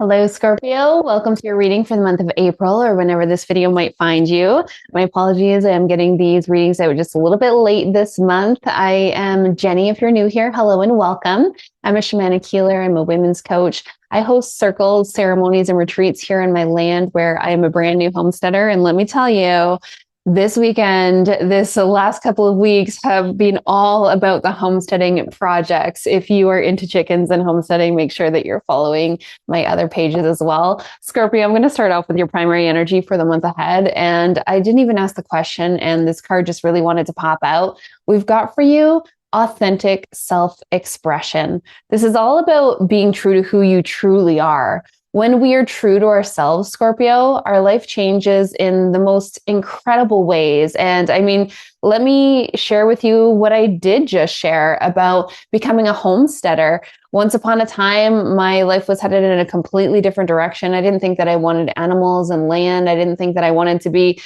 Hello, Scorpio. Welcome to your reading for the month of April or whenever this video might find you. My apologies. I'm getting these readings out just a little bit late this month. I am Jenny. If you're new here, hello and welcome. I'm a shamanic healer. I'm a women's coach. I host circles, ceremonies, and retreats here in my land where I am a brand new homesteader. And let me tell you, this weekend, this last couple of weeks have been all about the homesteading projects. If you are into chickens and homesteading, make sure that you're following my other pages as well. Scorpio, I'm going to start off with your primary energy for the month ahead. And I didn't even ask the question, and this card just really wanted to pop out. We've got for you authentic self-expression. This is all about being true to who you truly are. When we are true to ourselves, Scorpio, our life changes in the most incredible ways. And I mean, let me share with you what I did just share about becoming a homesteader. Once upon a time, my life was headed in a completely different direction. I didn't think that I wanted animals and land. I didn't think that I wanted to be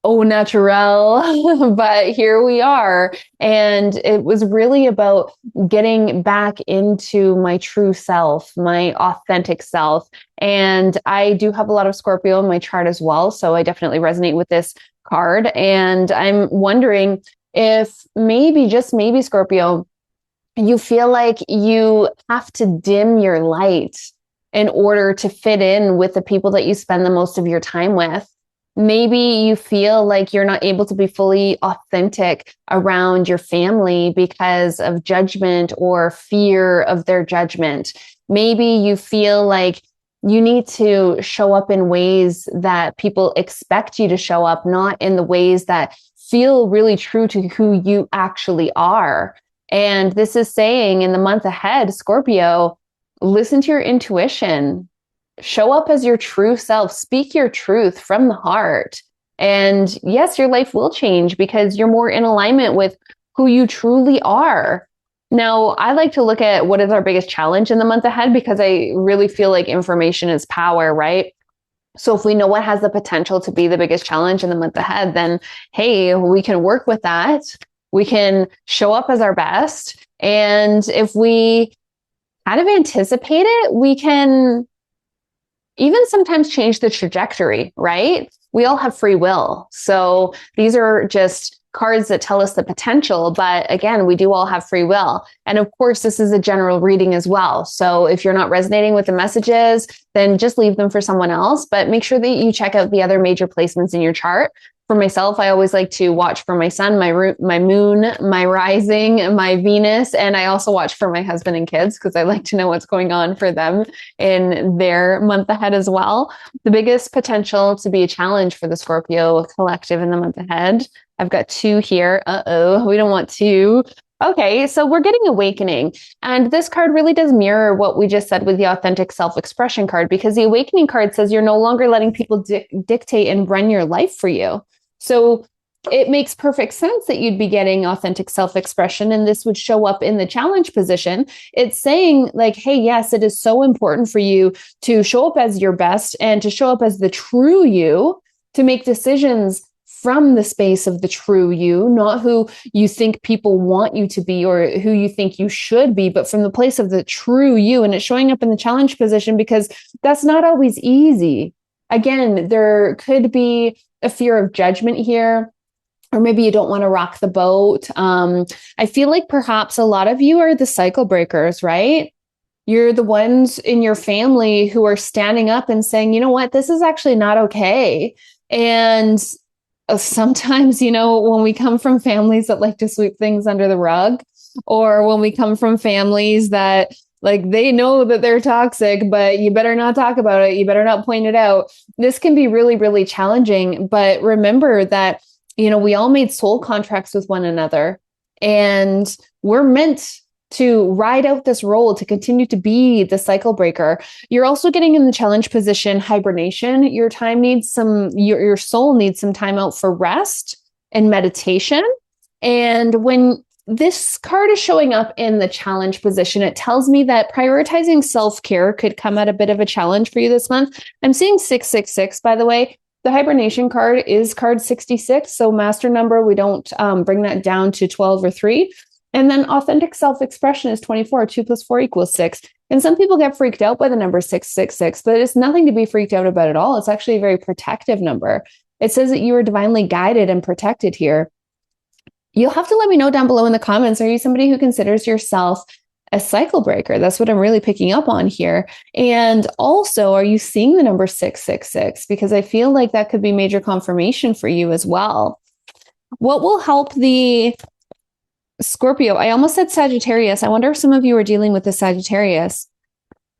au naturel, but here we are. And it was really about getting back into my true self, my authentic self. And I do have a lot of Scorpio in my chart as well. So I definitely resonate with this card. And I'm wondering if maybe, just maybe, Scorpio, you feel like you have to dim your light in order to fit in with the people that you spend the most of your time with. Maybe you feel like you're not able to be fully authentic around your family because of judgment or fear of their judgment. Maybe you feel like you need to show up in ways that people expect you to show up, not in the ways that feel really true to who you actually are. And this is saying in the month ahead, Scorpio, listen to your intuition. Show up as your true self, speak your truth from the heart. And yes, your life will change because you're more in alignment with who you truly are. Now, I like to look at what is our biggest challenge in the month ahead because I really feel like information is power, right? So if we know what has the potential to be the biggest challenge in the month ahead, then hey, we can work with that. We can show up as our best. And if we kind of anticipate it, we can even sometimes change the trajectory, right? We all have free will. So these are just cards that tell us the potential. But again, we do all have free will. And of course, this is a general reading as well. So if you're not resonating with the messages, then just leave them for someone else. But make sure that you check out the other major placements in your chart. For myself, I always like to watch for my sun, my moon, my rising, my Venus, and I also watch for my husband and kids because I like to know what's going on for them in their month ahead as well. The biggest potential to be a challenge for the Scorpio collective in the month ahead. I've got two here. We don't want two. Okay, so we're getting awakening. And this card really does mirror what we just said with the authentic self-expression card, because the awakening card says you're no longer letting people dictate and run your life for you. So it makes perfect sense that you'd be getting authentic self-expression, and this would show up in the challenge position. It's saying like, hey, yes, it is so important for you to show up as your best and to show up as the true you, to make decisions from the space of the true you, not who you think people want you to be or who you think you should be, but from the place of the true you. And it's showing up in the challenge position because that's not always easy. Again, there could be a fear of judgment here, or maybe you don't want to rock the boat. I feel like perhaps a lot of you are the cycle breakers, right? You're the ones in your family who are standing up and saying, you know what, this is actually not okay. And sometimes, you know, when we come from families that like to sweep things under the rug, or when we come from families that like they know that they're toxic, but you better not talk about it. You better not point it out. This can be really, really challenging. But remember that, you know, we all made soul contracts with one another, and we're meant to ride out this role, to continue to be the cycle breaker. You're also getting in the challenge position, hibernation. Your time needs your soul needs some time out for rest and meditation. And when this card is showing up in the challenge position, it tells me that prioritizing self-care could come at a bit of a challenge for you this month. I'm seeing 666, by the way. The hibernation card is card 66. So master number, we don't bring that down to 12 or 3. And then authentic self-expression is 24. 2 plus 4 equals 6. And some people get freaked out by the number 666, but it's nothing to be freaked out about at all. It's actually a very protective number. It says that you are divinely guided and protected here. You'll have to let me know down below in the comments. Are you somebody who considers yourself a cycle breaker? That's what I'm really picking up on here. And also, are you seeing the number 666? Because I feel like that could be major confirmation for you as well. What will help the Scorpio? I almost said Sagittarius. I wonder if some of you are dealing with the Sagittarius.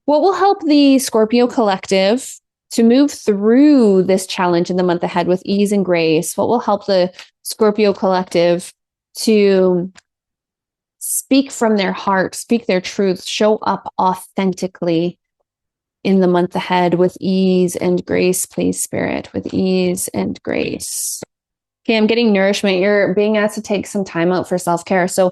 What will help the Scorpio collective to move through this challenge in the month ahead with ease and grace? What will help the Scorpio collective to speak from their heart, speak their truth, show up authentically in the month ahead with ease and grace, please, Spirit, with ease and grace? Okay, I'm getting nourishment. You're being asked to take some time out for self-care. So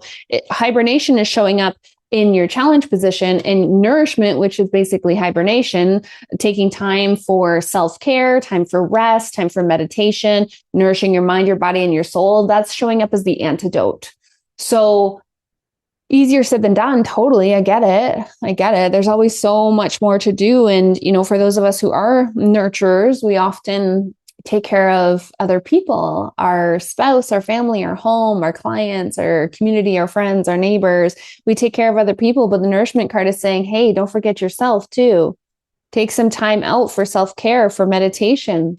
hibernation is showing up in your challenge position, and nourishment, which is basically hibernation, taking time for self-care, time for rest, time for meditation, nourishing your mind, your body, and your soul. That's showing up as the antidote. So easier said than done. Totally. I get it. There's always so much more to do. And, for those of us who are nurturers, we often take care of other people, our spouse, our family, our home, our clients, our community, our friends, our neighbors. We take care of other people, but the nourishment card is saying, hey, don't forget yourself too. Take some time out for self-care, for meditation.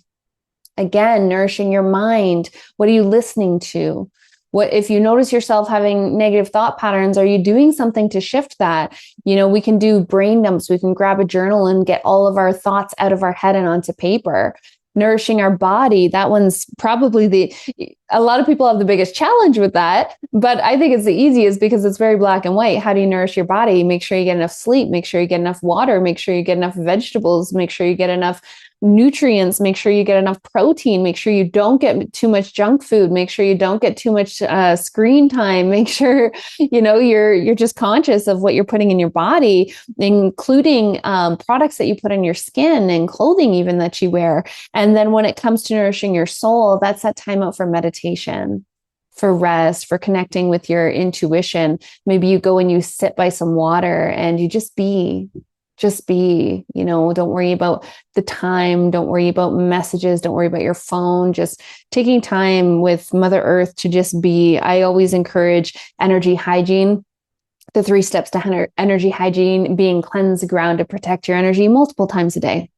Again, nourishing your mind. What are you listening to? What if you notice yourself having negative thought patterns? Are you doing something to shift that? We can do brain dumps. We can grab a journal and get all of our thoughts out of our head and onto paper. Nourishing our body, that one's probably a lot of people have the biggest challenge with that, but I think it's the easiest because it's very black and white. How do you nourish your body? Make sure you get enough sleep, make sure you get enough water, make sure you get enough vegetables, make sure you get enough nutrients, make sure you get enough protein, make sure you don't get too much junk food, make sure you don't get too much screen time, make sure you're just conscious of what you're putting in your body, including products that you put on your skin and clothing even that you wear. And then when it comes to nourishing your soul, that's that time out for meditation, for rest, for connecting with your intuition. Maybe you go and you sit by some water and you just be, don't worry about the time. Don't worry about messages. Don't worry about your phone. Just taking time with Mother Earth to just be. I always encourage energy hygiene. The 3 steps to energy hygiene being cleanse the ground to protect your energy multiple times a day,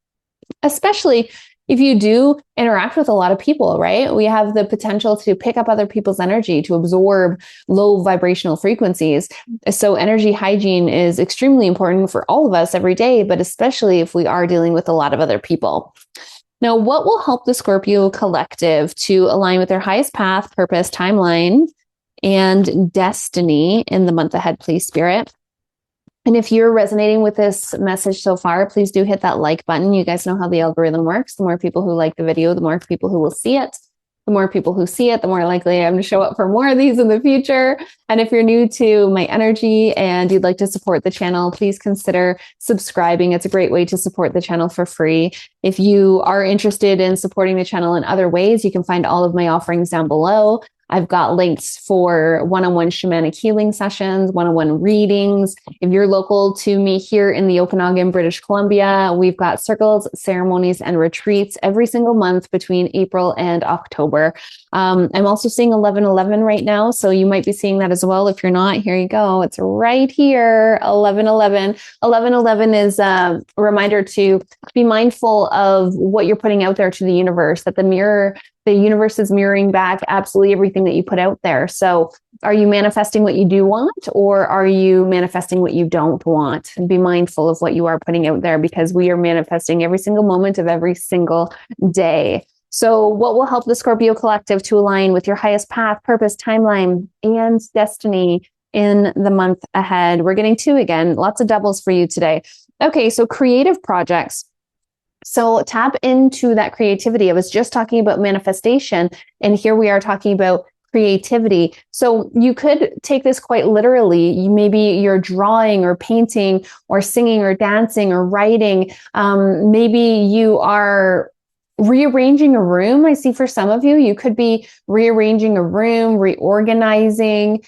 especially if you do interact with a lot of people, right? We have the potential to pick up other people's energy, to absorb low vibrational frequencies. So energy hygiene is extremely important for all of us every day, but especially if we are dealing with a lot of other people. Now, what will help the Scorpio collective to align with their highest path, purpose, timeline, and destiny in the month ahead, please, Spirit? And if you're resonating with this message so far, please do hit that like button. You guys know how the algorithm works. The more people who like the video, the more people who will see it. The more people who see it, the more likely I am to show up for more of these in the future. And if you're new to my energy and you'd like to support the channel, please consider subscribing. It's a great way to support the channel for free. If you are interested in supporting the channel in other ways, you can find all of my offerings down below. I've got links for one-on-one shamanic healing sessions, one-on-one readings. If you're local to me here in the Okanagan, British Columbia, we've got circles, ceremonies, and retreats every single month between April and October. I'm also seeing 1111 right now, so you might be seeing that as well. If you're not, here you go. It's right here, 1111. 1111 is a reminder to be mindful of what you're putting out there to the universe, that the universe is mirroring back absolutely everything that you put out there. So are you manifesting what you do want, or are you manifesting what you don't want? And be mindful of what you are putting out there, because we are manifesting every single moment of every single day. So what will help the Scorpio collective to align with your highest path, purpose, timeline, and destiny in the month ahead? We're getting 2 again. Lots of doubles for you today. Okay, so creative projects. So tap into that creativity. I was just talking about manifestation, and here we are talking about creativity. So you could take this quite literally. Maybe you're drawing or painting or singing or dancing or writing. Maybe you are rearranging a room. I see for some of you, you could be rearranging a room, reorganizing,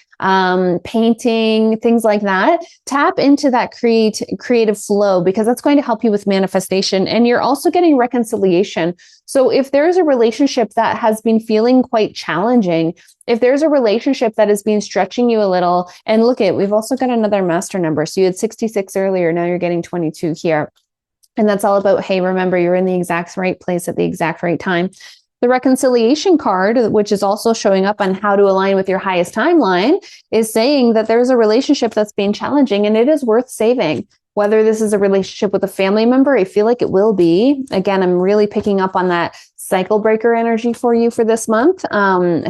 painting, things like that. Tap into that creative flow, because that's going to help you with manifestation. And you're also getting reconciliation. So if there's a relationship that has been feeling quite challenging, if there's a relationship that has been stretching you a little, and look at, we've also got another master number. So you had 66 earlier, now you're getting 22 here. And that's all about, hey, remember, you're in the exact right place at the exact right time. The reconciliation card, which is also showing up on how to align with your highest timeline, is saying that there's a relationship that's been challenging and it is worth saving. Whether this is a relationship with a family member, I feel like it will be. Again, I'm really picking up on that cycle breaker energy for you for this month.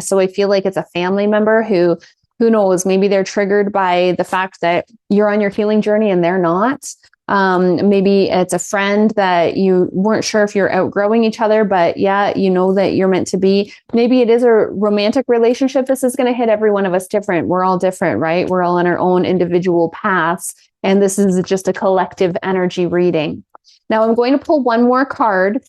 So I feel like it's a family member who knows, maybe they're triggered by the fact that you're on your healing journey and they're not. Maybe it's a friend that you weren't sure if you're outgrowing each other, but yeah, you know that you're meant to be. Maybe it is a romantic relationship. This is going to hit every one of us different. We're all different, right? We're all on our own individual paths. And this is just a collective energy reading. Now I'm going to pull one more card.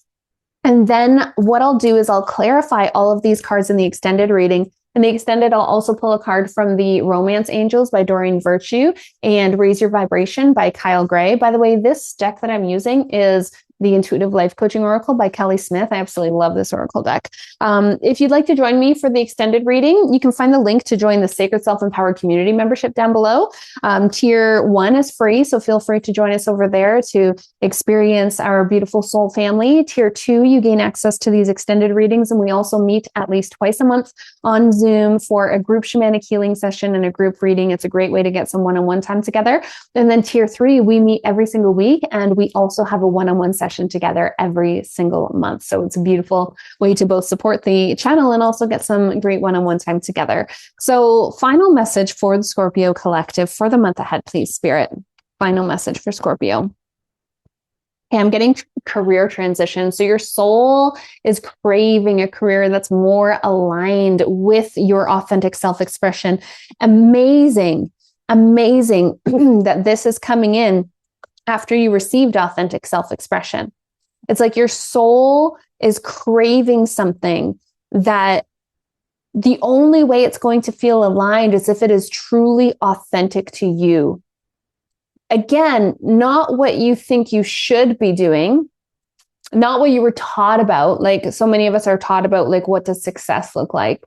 And then what I'll do is I'll clarify all of these cards in the extended reading. In the extended, I'll also pull a card from the Romance Angels by Doreen Virtue and Raise Your Vibration by Kyle Gray. By the way, this deck that I'm using is the Intuitive Life Coaching Oracle by Kelly Smith. I absolutely love this Oracle deck. If you'd like to join me for the extended reading, you can find the link to join the Sacred Self-Empowered Community membership down below. Tier 1 is free, so feel free to join us over there to experience our beautiful soul family. Tier 2, you gain access to these extended readings, and we also meet at least twice a month on Zoom for a group shamanic healing session and a group reading. It's a great way to get some one-on-one time together. And then Tier 3, we meet every single week, and we also have a one-on-one session together every single month. So it's a beautiful way to both support the channel and also get some great one-on-one time together. So final message for the Scorpio collective for the month ahead, please, Spirit. Final message for Scorpio. Okay, I'm getting career transition. So your soul is craving a career that's more aligned with your authentic self-expression. Amazing that this is coming in after you received authentic self-expression. It's like your soul is craving something that the only way it's going to feel aligned is if it is truly authentic to you. Again, not what you think you should be doing, not what you were taught about. Like so many of us are taught about, like, what does success look like?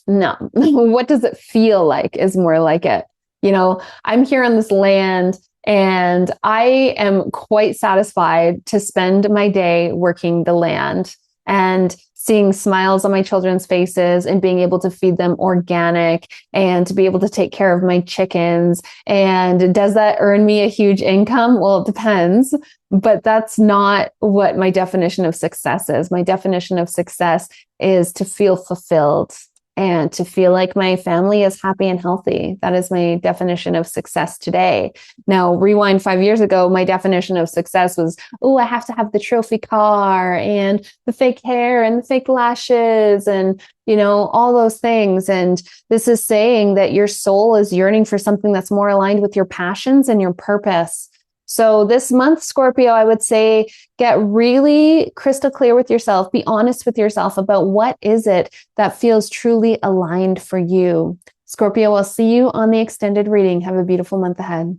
No, what does it feel like is more like it. You know, I'm here on this land and I am quite satisfied to spend my day working the land and seeing smiles on my children's faces and being able to feed them organic and to be able to take care of my chickens. And does that earn me a huge income? Well, it depends, but that's not what my definition of success is. My definition of success is to feel fulfilled and to feel like my family is happy and healthy. That is my definition of success today. Now, rewind 5 years ago, my definition of success was, oh, I have to have the trophy car and the fake hair and the fake lashes and, you know, all those things. And this is saying that your soul is yearning for something that's more aligned with your passions and your purpose. So this month, Scorpio, I would say, get really crystal clear with yourself. Be honest with yourself about what is it that feels truly aligned for you. Scorpio, I'll see you on the extended reading. Have a beautiful month ahead.